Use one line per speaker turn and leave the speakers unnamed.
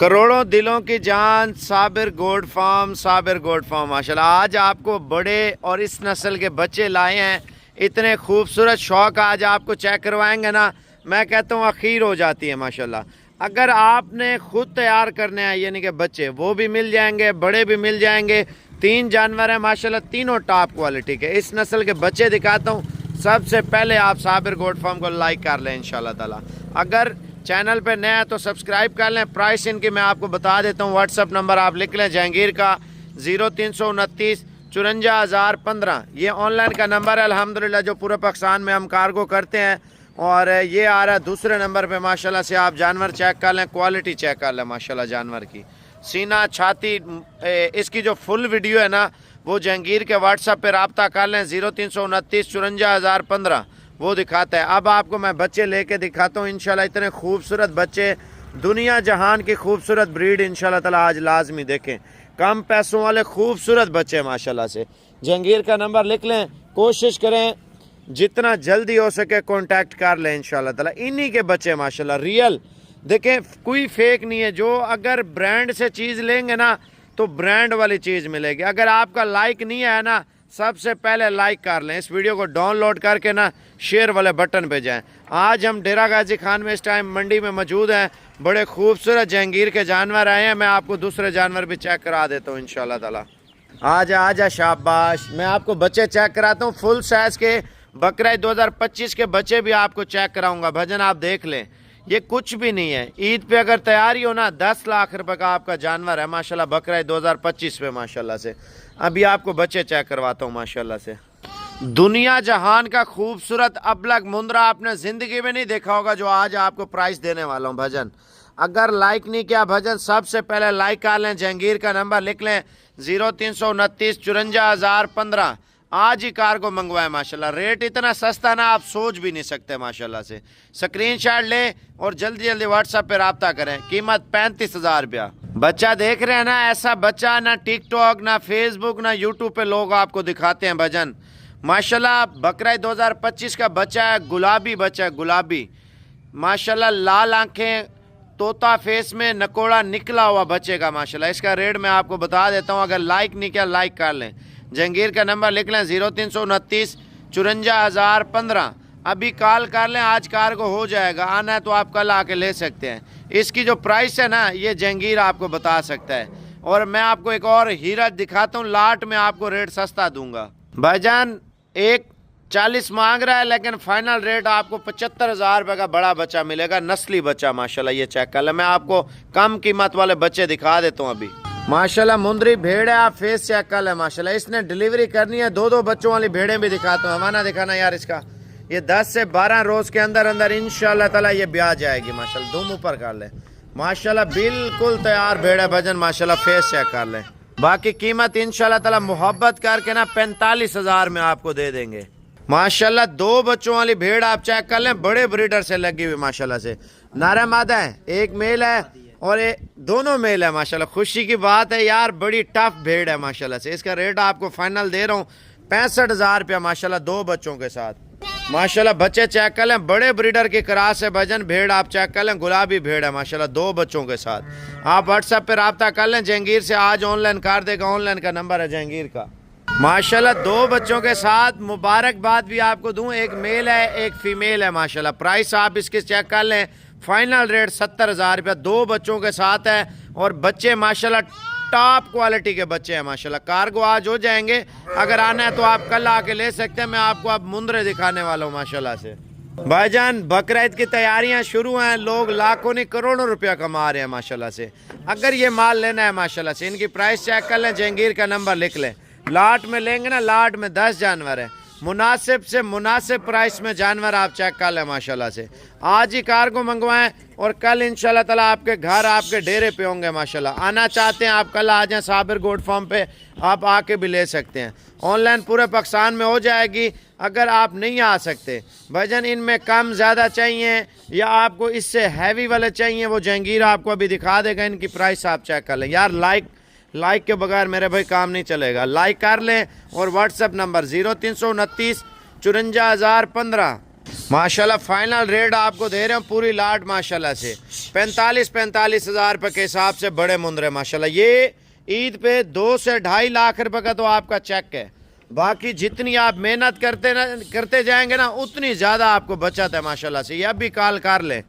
करोड़ों दिलों की जान Sabir goat farm, Sabir goat farm माशाल्लाह। आज आपको बड़े और इस नस्ल के बच्चे लाए हैं, इतने खूबसूरत शौक आज आपको चेक करवाएंगे ना, मैं कहता हूँ अखीर हो जाती है माशाल्लाह। अगर आपने खुद तैयार करने हैं यानी कि बच्चे, वो भी मिल जाएंगे, बड़े भी मिल जाएंगे। 3 जानवर हैं माशाल्लाह, तीनों टॉप क्वालिटी के। इस नस्ल के बच्चे दिखाता हूँ। सबसे पहले आप साबिर गोट फार्म को लाइक कर लें इंशाल्लाह ताला। अगर चैनल पे नया है तो सब्सक्राइब कर लें। प्राइस इनकी मैं आपको बता देता हूँ। व्हाट्सअप नंबर आप लिख लें जहांगीर का 0329 54,015। ये ऑनलाइन का नंबर है अल्हम्दुलिल्लाह, जो पूरे पाकिस्तान में हम कार्गो करते हैं। और ये आ रहा है दूसरे नंबर पे माशाल्लाह से। आप जानवर चेक कर लें, क्वालिटी चेक कर लें माशाल्लाह जानवर की। सीना, छाती, इसकी जो फुल वीडियो है ना, वो जहांगीर के व्हाट्सअप पे रब्ता कर लें 0329 54,015, वो दिखाता है। अब आपको मैं बच्चे लेके दिखाता हूँ इंशाल्लाह। इतने खूबसूरत बच्चे, दुनिया जहान की खूबसूरत ब्रीड इंशाल्लाह ताला आज लाजमी देखें। कम पैसों वाले खूबसूरत बच्चे माशाल्लाह से। जहांगीर का नंबर लिख लें, कोशिश करें जितना जल्दी हो सके कांटेक्ट कर लें इंशाल्लाह ताला। इन्हीं के बच्चे माशाल्लाह रियल देखें, कोई फेक नहीं है। जो अगर ब्रांड से चीज़ लेंगे ना तो ब्रांड वाली चीज़ मिलेगी। अगर आपका लाइक नहीं है ना, सबसे पहले लाइक कर लें। इस वीडियो को डाउनलोड करके ना शेयर वाले बटन पे जाएं। आज हम डेरा गाजी खान में इस टाइम मंडी में मौजूद हैं। बड़े खूबसूरत जहांगीर के जानवर आए हैं। मैं आपको दूसरे जानवर भी चेक करा देता हूँ इंशाल्लाह ताला। आजा आजा शाबाश। मैं आपको बच्चे चेक कराता हूँ फुल साइज के। बकरा 2025 के बच्चे भी आपको चेक कराऊंगा। भजन आप देख लें, ये कुछ भी नहीं है। ईद पे अगर तैयारी हो ना, 10 लाख रुपए का आपका जानवर है माशाल्लाह। बकरा 2025 पे माशाल्लाह से। अभी आपको बच्चे चेक करवाता हूँ माशाल्लाह से। दुनिया जहान का खूबसूरत अबलग मुंद्रा आपने जिंदगी में नहीं देखा होगा, जो आज आपको प्राइस देने वाला हूँ भजन। अगर लाइक नहीं किया भजन, सबसे पहले लाइक कर लें। जहांगीर का नंबर लिख लें 0329 54,015। आज ही कार को मंगवाए माशाल्लाह। रेट इतना सस्ता ना, आप सोच भी नहीं सकते माशाल्लाह से। स्क्रीनशॉट लें और जल्दी जल्दी व्हाट्सएप पे रब्ता करें। कीमत 35,000 रुपया। बच्चा देख रहे हैं ना, ऐसा बच्चा ना टिकटॉक, ना फेसबुक, ना यूट्यूब पे लोग आपको दिखाते हैं भजन माशाल्लाह। बकरा 2025 का बच्चा है, गुलाबी बच्चा है, गुलाबी माशाल्लाह। लाल आंखें, तोता फेस में नकोड़ा निकला हुआ बच्चे का माशाल्लाह। इसका रेट मैं आपको बता देता हूँ। अगर लाइक नहीं किया लाइक कर लें। जहांगीर का नंबर लिख लें 0329 54,015। अभी कॉल कर लें, आज कार को हो जाएगा। आना है तो आप कल आके ले सकते हैं। इसकी जो प्राइस है ना, ये जहांगीर आपको बता सकता है। और मैं आपको एक और हीरा दिखाता हूँ, लाट में आपको रेट सस्ता दूंगा भाईजान। 140 मांग रहा है, लेकिन फाइनल रेट आपको 75,000 रुपये का बड़ा बच्चा मिलेगा, नस्ली बच्चा माशाल्लाह। ये चेक कर ले। मैं आपको कम कीमत वाले बच्चे दिखा देता हूँ अभी माशाल्लाह। मुंदरी भेड़ है, आप फेस चेक कर ले माशाल्लाह। इसने डिलीवरी करनी है। 2-2 बच्चों वाली भेड़ें भी दिखाता हूँ। हमारा दिखाना यार इसका। ये 10 से 12 रोज के अंदर अंदर इंशाल्लाह ताला ये ब्याह जाएगी माशाल्लाह। धूम ऊपर कर ले माशाल्लाह। बिल्कुल तैयार भेड़ है भजन माशाल्लाह। फेस चेक कर ले। बाकी कीमत इंशाल्लाह ताला मोहब्बत करके ना 45,000 में आपको दे देंगे माशाल्लाह। 2 बच्चों वाली भेड़ आप चेक कर लें, बड़े ब्रीडर से लगी हुई माशाल्लाह से। नारा मादा है, एक मेल है और ये दोनों मेल है माशाल्लाह। खुशी की बात है यार, बड़ी टफ भेड़ है माशाल्लाह से। इसका रेट आपको फाइनल दे रहा हूँ 65,000 रुपया माशाल्लाह, 2 बच्चों के साथ माशाल्लाह। बच्चे चेक कर लें, बड़े ब्रीडर की क्रास है भजन। भेड़ आप चेक कर लें, गुलाबी भेड़ है माशाल्लाह, 2 बच्चों के साथ। आप व्हाट्सएप पे रब्ता कर लें। जहांगीर से आज ऑनलाइन कर देगा। ऑनलाइन का नंबर है जहांगीर का माशाल्लाह। 2 बच्चों के साथ मुबारकबाद भी आपको दूं। एक मेल है, एक फीमेल है माशाल्लाह। प्राइस आप इसके चेक कर लें। फाइनल रेट 70,000 रुपया, 2 बच्चों के साथ है। और बच्चे माशाल्लाह टॉप क्वालिटी के बच्चे हैं माशाल्लाह। कार्गो आज हो जाएंगे। अगर आना है तो आप कल आके ले सकते हैं। मैं आपको अब मुंदरे दिखाने वाला हूँ माशाल्लाह से। भाईजान बकरा ईद की तैयारियां शुरू हैं। लोग लाखों नहीं करोड़ों रुपया कमा रहे हैं माशाल्लाह से। अगर ये माल लेना है माशाल्लाह से, इनकी प्राइस चेक कर लें। जहांगीर का नंबर लिख लें। लाट में लेंगे ना, लाट में 10 जानवर है। मुनासिब से मुनासिब प्राइस में जानवर आप चेक कर लें माशाल्लाह से। आज ही कार को मंगवाएं और कल इंशाल्लाह ताला आपके घर, आपके डेरे पे होंगे माशाल्लाह। आना चाहते हैं आप कल आ जाएं साबिर गोट फार्म पे, आप आके भी ले सकते हैं। ऑनलाइन पूरे पाकिस्तान में हो जाएगी। अगर आप नहीं आ सकते भजन, इनमें कम ज़्यादा चाहिए या आपको इससे हैवी वाले चाहिए, वो जहांगीर आपको अभी दिखा देगा। इनकी प्राइस आप चेक कर लें यार। लाइक के बगैर मेरे भाई काम नहीं चलेगा। लाइक कर लें और व्हाट्सएप नंबर 0329 54,015। माशाल्लाह फाइनल रेट आपको दे रहे हैं पूरी लाट माशाल्लाह से 45 हज़ार रुपये के हिसाब से बड़े मुंदरे माशाल्लाह। ये ईद पे 2 से 2.5 लाख रुपए का तो आपका चेक है। बाकी जितनी आप मेहनत करते जाएंगे ना उतनी ज़्यादा आपको बचत है माशाल्लाह से। ये अब भी कॉल कर लें।